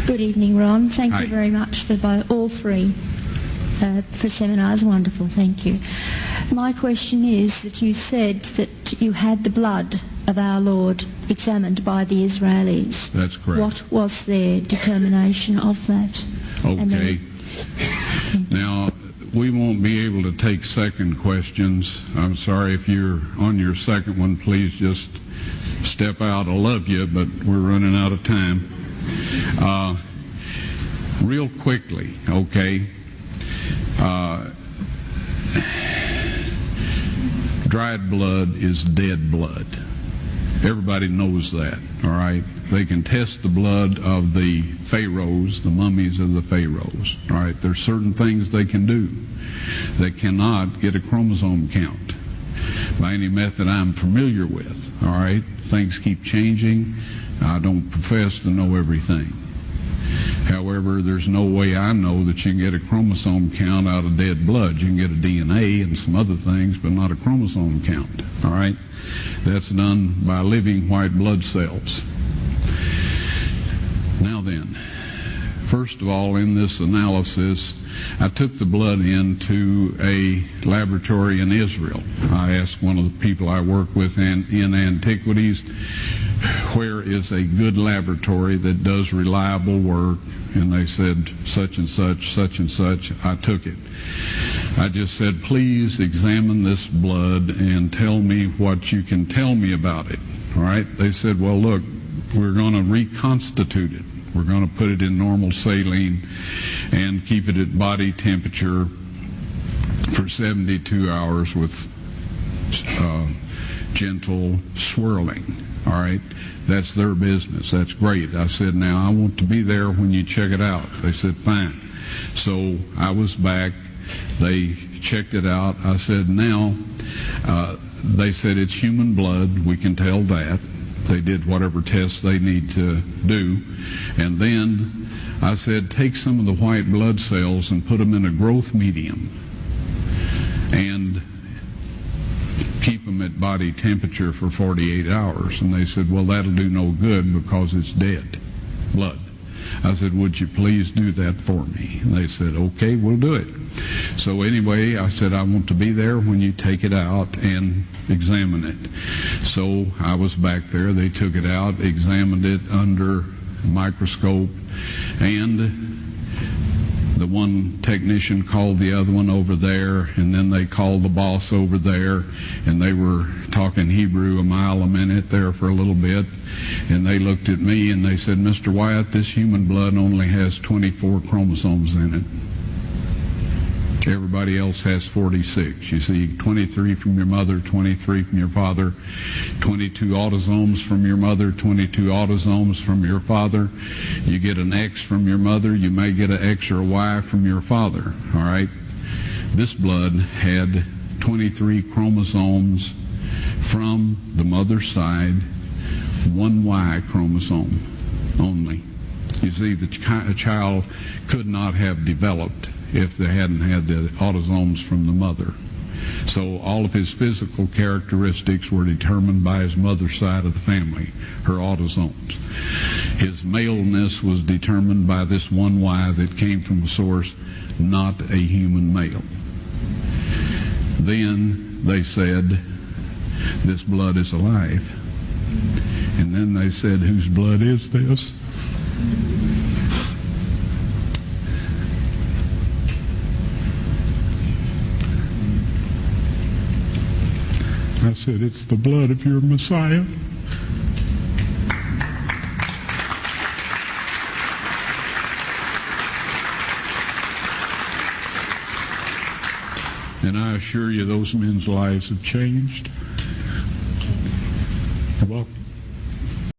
Good evening, Ron. Thank Hi. you very much for all three for seminars. Wonderful, thank you. My question is that you said that you had the blood of our Lord examined by the Israelis. That's correct. What was their determination of that? Okay. Now, we won't be able to take second questions. I'm sorry if you're on your second one. Please just step out. I love you, but we're running out of time. Real quickly, okay. Dried blood is dead blood. Everybody knows that, all right? They can test the blood of the pharaohs, the mummies of the pharaohs, all right? There's certain things they can do. They cannot get a chromosome count by any method I'm familiar with, all right? Things keep changing. I don't profess to know everything. However, there's no way I know that you can get a chromosome count out of dead blood. You can get a DNA and some other things, but not a chromosome count, all right? That's done by living white blood cells. Now then, first of all, in this analysis, I took the blood into a laboratory in Israel. I asked one of the people I work with in antiquities, where is a good laboratory that does reliable work? And they said, such and such, such and such. I took it. I just said, please examine this blood and tell me what you can tell me about it. All right? They said, well, look, we're going to reconstitute it. We're going to put it in normal saline and keep it at body temperature for 72 hours with gentle swirling. All right? That's their business. That's great. I said, now I want to be there when you check it out. They said, fine. So I was back. They checked it out. I said, now, they said it's human blood. We can tell that. They did whatever tests they need to do. And then I said, take some of the white blood cells and put them in a growth medium and keep them at body temperature for 48 hours. And they said, well, that'll do no good because it's dead blood. I said, would you please do that for me? And they said, okay, we'll do it. So anyway, I said, I want to be there when you take it out and examine it. So I was back there. They took it out, examined it under a microscope, and the one technician called the other one over there, and then they called the boss over there, and they were talking Hebrew a mile a minute there for a little bit, and they looked at me and they said, Mr. Wyatt, this human blood only has 24 chromosomes in it. Everybody else has 46. You see, 23 from your mother, 23 from your father, 22 autosomes from your mother, 22 autosomes from your father. You get an X from your mother, you may get an X or a Y from your father, all right? This blood had 23 chromosomes from the mother's side, one Y chromosome only. You see, a child could not have developed if they hadn't had the autosomes from the mother. So all of his physical characteristics were determined by his mother's side of the family, her autosomes. His maleness was determined by this one Y that came from a source, not a human male. Then they said, this blood is alive. And then they said, whose blood is this? I said, it's the blood of your Messiah. And I assure you, those men's lives have changed. Well,